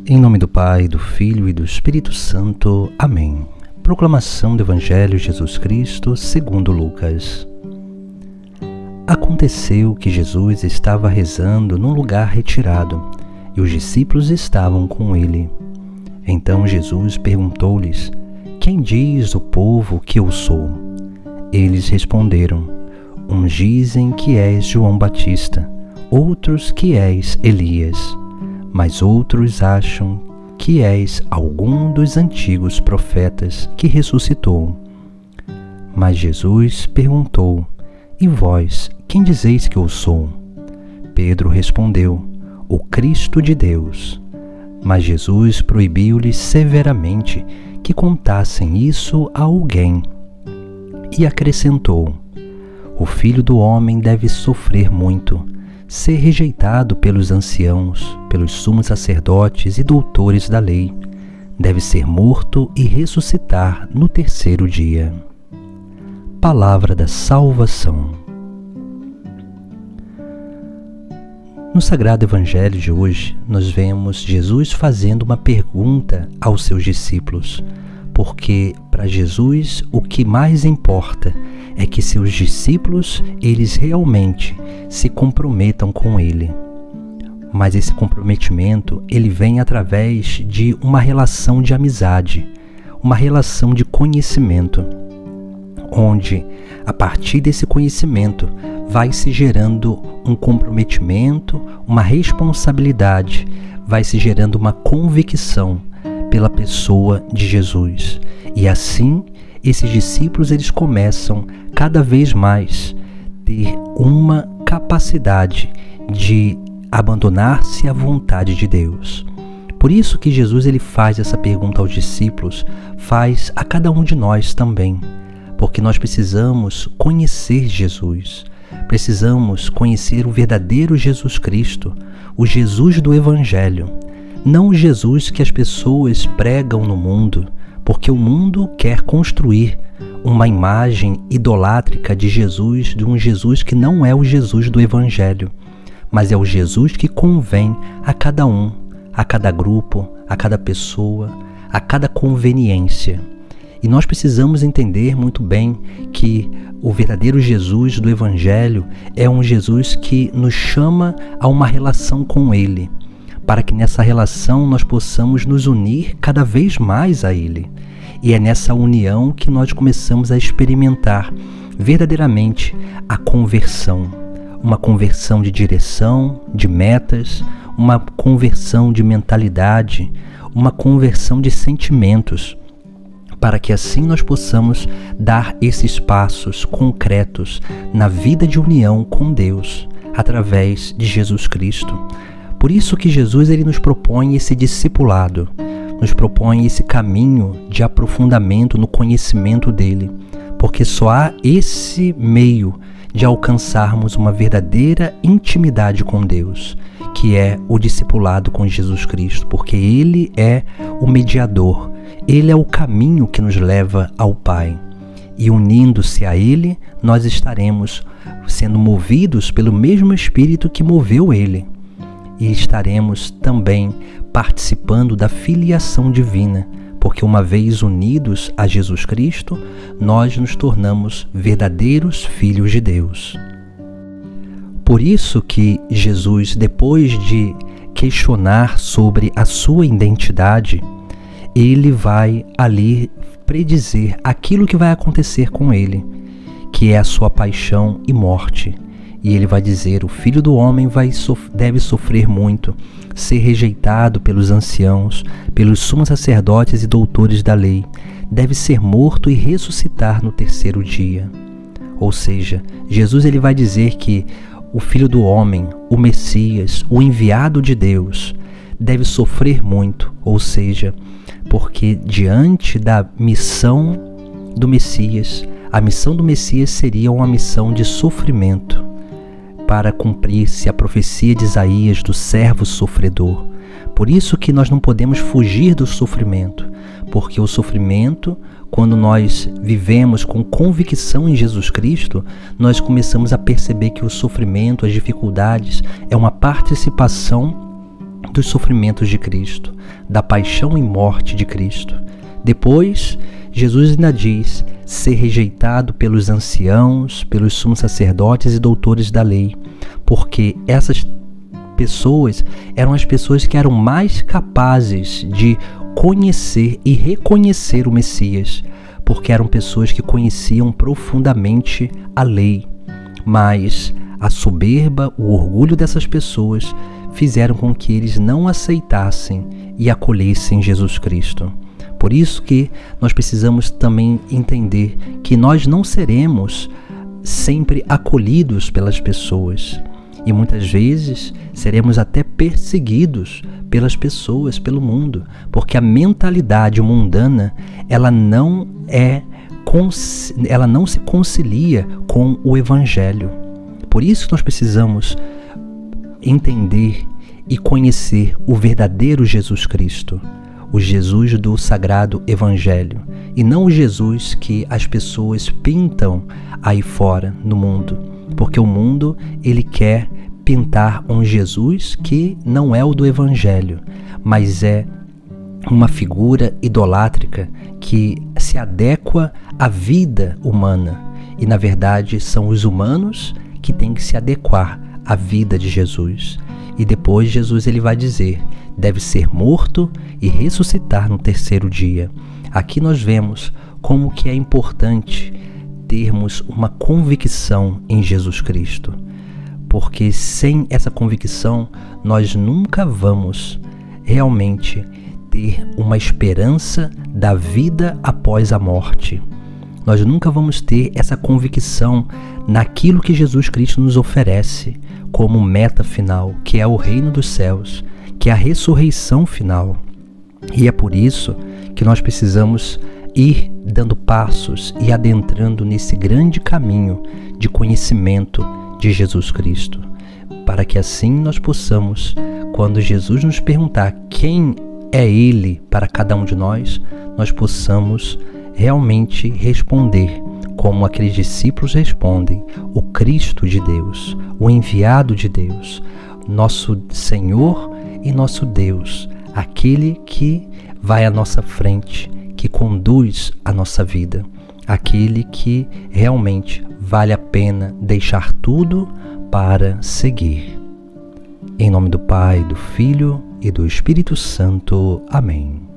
Em nome do Pai, do Filho e do Espírito Santo. Amém. Proclamação do Evangelho de Jesus Cristo segundo Lucas. Aconteceu que Jesus estava rezando num lugar retirado, e os discípulos estavam com ele. Então Jesus perguntou-lhes: Quem diz o povo que eu sou? Eles responderam: Uns dizem que és João Batista, outros que és Elias, mas outros acham que és algum dos antigos profetas que ressuscitou. Mas Jesus perguntou: E vós, quem dizeis que eu sou? Pedro respondeu: O Cristo de Deus. Mas Jesus proibiu-lhes severamente que contassem isso a alguém. E acrescentou: O Filho do Homem deve sofrer muito, ser rejeitado pelos anciãos, pelos sumos sacerdotes e doutores da lei, deve ser morto e ressuscitar no terceiro dia. Palavra da salvação. No Sagrado Evangelho de hoje, nós vemos Jesus fazendo uma pergunta aos seus discípulos, porque para Jesus o que mais importa é que seus discípulos, eles realmente se comprometam com ele. Mas esse comprometimento, ele vem através de uma relação de amizade, uma relação de conhecimento, onde, a partir desse conhecimento, vai se gerando um comprometimento, uma responsabilidade, vai se gerando uma convicção pela pessoa de Jesus. E assim, esses discípulos, eles começam cada vez mais ter uma capacidade de abandonar-se à vontade de Deus. Por isso que Jesus ele faz essa pergunta aos discípulos, faz a cada um de nós também, porque nós precisamos conhecer Jesus, precisamos conhecer o verdadeiro Jesus Cristo, o Jesus do Evangelho, não o Jesus que as pessoas pregam no mundo, porque o mundo quer construir uma imagem idolátrica de Jesus, de um Jesus que não é o Jesus do Evangelho, mas é o Jesus que convém a cada um, a cada grupo, a cada pessoa, a cada conveniência. E nós precisamos entender muito bem que o verdadeiro Jesus do Evangelho é um Jesus que nos chama a uma relação com Ele, para que nessa relação nós possamos nos unir cada vez mais a Ele. E é nessa união que nós começamos a experimentar verdadeiramente a conversão. Uma conversão de direção, de metas, uma conversão de mentalidade, uma conversão de sentimentos, para que assim nós possamos dar esses passos concretos na vida de união com Deus, através de Jesus Cristo. Por isso que Jesus ele nos propõe esse discipulado, nos propõe esse caminho de aprofundamento no conhecimento dele, porque só há esse meio de alcançarmos uma verdadeira intimidade com Deus, que é o discipulado com Jesus Cristo, porque ele é o mediador, ele é o caminho que nos leva ao Pai. E unindo-se a ele, nós estaremos sendo movidos pelo mesmo Espírito que moveu ele. E estaremos também participando da filiação divina, porque uma vez unidos a Jesus Cristo, nós nos tornamos verdadeiros filhos de Deus. Por isso que Jesus, depois de questionar sobre a sua identidade, ele vai ali predizer aquilo que vai acontecer com ele, que é a sua paixão e morte. E ele vai dizer: o Filho do Homem deve sofrer muito, ser rejeitado pelos anciãos, pelos sumos sacerdotes e doutores da lei, deve ser morto e ressuscitar no terceiro dia. Ou seja, Jesus ele vai dizer que o Filho do Homem, o Messias, o enviado de Deus, deve sofrer muito, ou seja, porque diante da missão do Messias, a missão do Messias seria uma missão de sofrimento, para cumprir-se a profecia de Isaías do servo sofredor. Por isso que nós não podemos fugir do sofrimento, porque o sofrimento, quando nós vivemos com convicção em Jesus Cristo, nós começamos a perceber que o sofrimento, as dificuldades, é uma participação dos sofrimentos de Cristo, da paixão e morte de Cristo. Depois, Jesus ainda diz ser rejeitado pelos anciãos, pelos sumos sacerdotes e doutores da lei, porque essas pessoas eram as pessoas que eram mais capazes de conhecer e reconhecer o Messias, porque eram pessoas que conheciam profundamente a lei. Mas a soberba, o orgulho dessas pessoas fizeram com que eles não aceitassem e acolhessem Jesus Cristo. Por isso que nós precisamos também entender que nós não seremos sempre acolhidos pelas pessoas. E muitas vezes seremos até perseguidos pelas pessoas, pelo mundo, porque a mentalidade mundana, ela não se concilia com o Evangelho. Por isso que nós precisamos entender e conhecer o verdadeiro Jesus Cristo, o Jesus do Sagrado Evangelho, e não o Jesus que as pessoas pintam aí fora no mundo, porque o mundo ele quer pintar um Jesus que não é o do Evangelho, mas é uma figura idolátrica que se adequa à vida humana, e na verdade são os humanos que têm que se adequar à vida de Jesus. E depois Jesus ele vai dizer, deve ser morto e ressuscitar no terceiro dia. Aqui nós vemos como que é importante termos uma convicção em Jesus Cristo, porque sem essa convicção nós nunca vamos realmente ter uma esperança da vida após a morte. Nós nunca vamos ter essa convicção naquilo que Jesus Cristo nos oferece como meta final, que é o reino dos céus, que é a ressurreição final. E é por isso que nós precisamos ir dando passos e adentrando nesse grande caminho de conhecimento de Jesus Cristo, para que assim nós possamos, quando Jesus nos perguntar quem é Ele para cada um de nós possamos realmente responder como aqueles discípulos respondem: o Cristo de Deus, o enviado de Deus, nosso Senhor e nosso Deus, aquele que vai à nossa frente, que conduz a nossa vida, aquele que realmente vale a pena deixar tudo para seguir. Em nome do Pai, do Filho e do Espírito Santo. Amém.